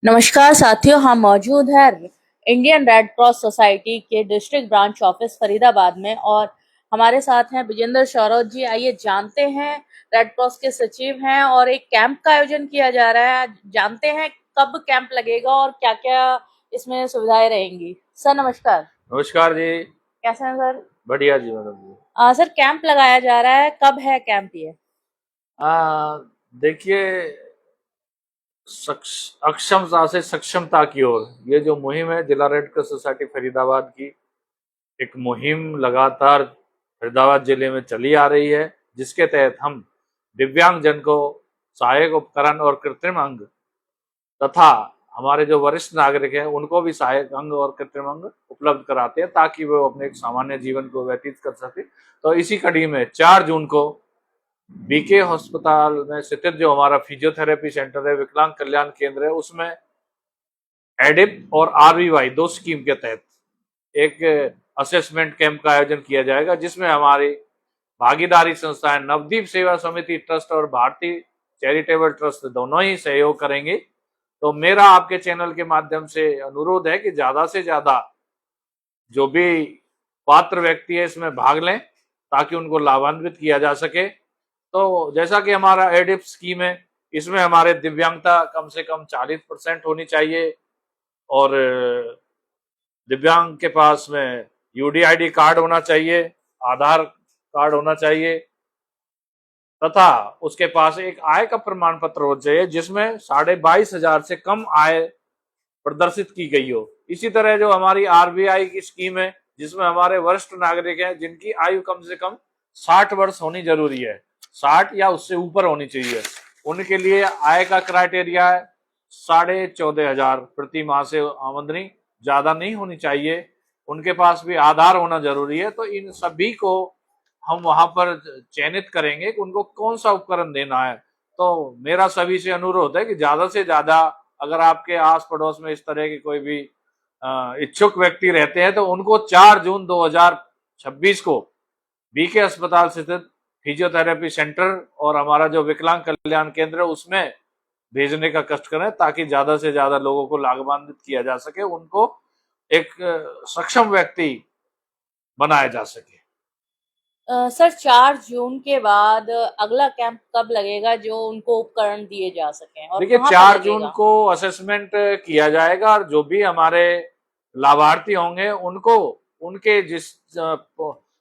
नमस्कार साथियों, हम मौजूद हैं इंडियन रेड क्रॉस सोसाइटी के डिस्ट्रिक्ट ब्रांच ऑफिस फरीदाबाद में और हमारे साथ हैं विजेंद्र शौरव जी। आइए जानते हैं, रेड क्रॉस के सचिव हैं और एक कैंप का आयोजन किया जा रहा है। जानते हैं कब कैंप लगेगा और क्या क्या इसमें सुविधाएं रहेंगी। सर नमस्कार। नमस्कार जी। कैसे हैं सर? बढ़िया जी मैडम जी। सर कैंप लगाया जा रहा है, कब है कैंप ये? देखिए, अक्षमता से सक्षमता की ओर ये जो मुहिम है जिला रेड क्रॉस सोसाइटी फरीदाबाद की, एक मुहिम लगातार फरीदाबाद जिले में चली आ रही है, जिसके तहत हम दिव्यांग जन को सहायक उपकरण और कृत्रिम अंग तथा हमारे जो वरिष्ठ नागरिक हैं उनको भी सहायक अंग और कृत्रिम अंग उपलब्ध कराते हैं ताकि वो अपने एक सामान्य जीवन को व्यतीत कर सके। तो इसी कड़ी में 4 जून को बीके अस्पताल में स्थित जो हमारा फिजियोथेरेपी सेंटर है, विकलांग कल्याण केंद्र है, उसमें एडिप और आरवीवाई 2 स्कीम के तहत एक असेसमेंट कैंप का आयोजन किया जाएगा, जिसमें हमारी भागीदारी संस्थाएं नवदीप सेवा समिति ट्रस्ट और भारतीय चैरिटेबल ट्रस्ट दोनों ही सहयोग करेंगे। तो मेरा आपके चैनल के माध्यम से अनुरोध है कि ज्यादा से ज्यादा जो भी पात्र व्यक्ति है इसमें भाग लें ताकि उनको लाभान्वित किया जा सके। तो जैसा कि हमारा एडिप स्कीम है, इसमें हमारे दिव्यांगता कम से कम 40% होनी चाहिए और दिव्यांग के पास में यूडीआईडी कार्ड होना चाहिए, आधार कार्ड होना चाहिए तथा उसके पास एक आय का प्रमाण पत्र होना चाहिए जिसमें 22,500 से कम आय प्रदर्शित की गई हो। इसी तरह जो हमारी आरबीआई की स्कीम है, जिसमें हमारे वरिष्ठ नागरिक हैं जिनकी आयु कम से कम 60 वर्ष होनी जरूरी है, 60 या उससे ऊपर होनी चाहिए, उनके लिए आय का क्राइटेरिया है 14,500 प्रति माह से आमदनी ज्यादा नहीं होनी चाहिए, उनके पास भी आधार होना जरूरी है। तो इन सभी को हम वहां पर चयनित करेंगे कि उनको कौन सा उपकरण देना है। तो मेरा सभी से अनुरोध है कि ज्यादा से ज्यादा अगर आपके आस पड़ोस में इस तरह के कोई भी इच्छुक व्यक्ति रहते हैं तो उनको 4 जून 2026 को बीके अस्पताल स्थित फिजियोथेरेपी सेंटर और हमारा जो विकलांग कल्याण केंद्र है उसमें भेजने का कष्ट करें ताकि ज्यादा से ज्यादा लोगों को लाभान्वित किया जा सके, उनको एक सक्षम व्यक्ति बनाया जा सके। सर 4 जून के बाद अगला कैंप कब लगेगा जो उनको उपकरण दिए जा सकें और देखिए, कहाँ पर 4 जून लगेगा? को असेसमेंट किया जाएगा और जो भी हमारे लाभार्थी होंगे उनको उनके जिस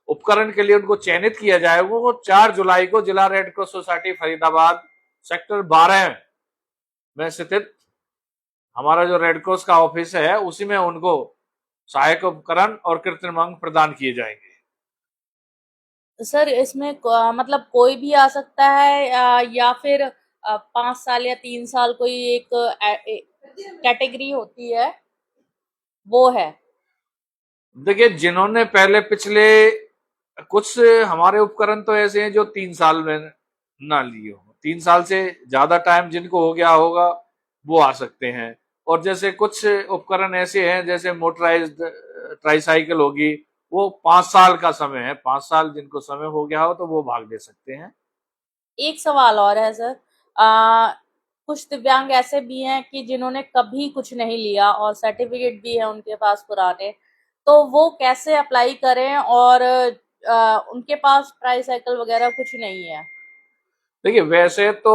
उपकरण के लिए उनको चयनित किया जाएगा वो 4 जुलाई को जिला red cross society Faridabad sector 12 में स्थित हमारा जो रेड क्रॉस का ऑफिस है उसी में उनको सहायक उपकरण और कृत्रिम अंग प्रदान किए जाएंगे। सर इसमें मतलब कोई भी आ सकता है या फिर 5 साल या 3 साल कोई एक कैटेगरी होती है वो है? देखिए, जिन्होंने पहले पिछले कुछ हमारे उपकरण तो ऐसे हैं जो 3 साल में ना लिए हो, 3 साल से ज्यादा टाइम जिनको हो गया होगा वो आ सकते हैं। और जैसे कुछ उपकरण ऐसे हैं जैसे मोटराइज्ड ट्राईसाइकिल होगी, वो 5 साल का समय है, 5 साल जिनको समय हो गया हो तो वो भाग ले सकते हैं। एक सवाल और है सर। कुछ दिव्यांग ऐसे भी हैं कि जिन्होंने कभी कुछ नहीं लिया और सर्टिफिकेट भी है उनके पास पुराने, तो वो कैसे अप्लाई करें और उनके पास ट्राईसाइकिल वगैरह कुछ नहीं है? देखिए, वैसे तो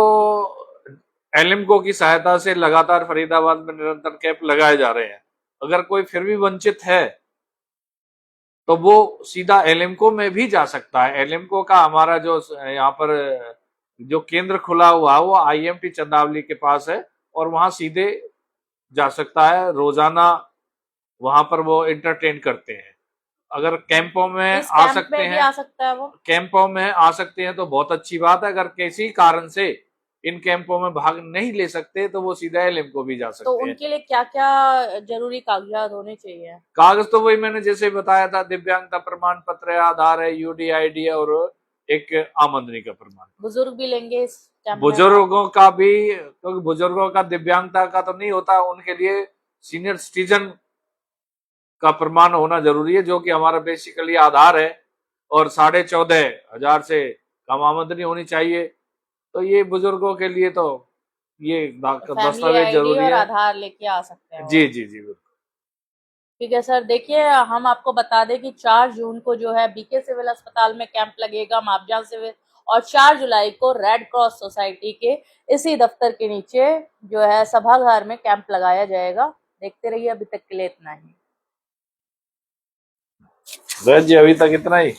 एलिम्को की सहायता से लगातार फरीदाबाद में निरंतर कैंप लगाए जा रहे हैं। अगर कोई फिर भी वंचित है तो वो सीधा एलिम्को में भी जा सकता है। एलिम्को का हमारा जो यहाँ पर जो केंद्र खुला हुआ है वो आईएमटी चंदावली के पास है और वहां सीधे जा सकता है। रोजाना वहां पर वो एंटरटेन करते हैं। अगर कैंपों में इस आ कैंप सकते में भी हैं, आ सकता है वो? कैंपों में आ सकते हैं तो बहुत अच्छी बात है। अगर किसी कारण से इन कैंपों में भाग नहीं ले सकते तो वो सीधा एलिम्को भी जा तो सकते हैं। उनके लिए क्या क्या जरूरी कागजात होने चाहिए? कागज तो वही मैंने जैसे बताया था, दिव्यांगता प्रमाण पत्र है, आधार है, यूडीआईडी है और एक आमदनी का प्रमाण। बुजुर्ग भी लेंगे इस कैंप में भाग? बुजुर्गों का भी, क्योंकि बुजुर्गों का दिव्यांगता का तो नहीं होता, उनके लिए सीनियर सिटीजन का प्रमाण होना जरूरी है जो कि हमारा बेसिकली आधार है और 14,500 से कम आमदनी होनी चाहिए। तो ये बुजुर्गों के लिए तो ये फैमिली दस्तावेज आईडी जरूरी और है। आधार लेके आ सकते हैं वो। जी जी जी बिल्कुल। ठीक है सर, देखिए हम आपको बता दें कि 4 जून को जो है बीके सिविल अस्पताल में कैंप लगेगा मापजान सिविल, और 4 जुलाई को रेड क्रॉस सोसाइटी के इसी दफ्तर के नीचे जो है सभागार में कैंप लगाया जाएगा। देखते रहिए, अभी तक के लिए इतना ही। जी अभी तक इतना ही।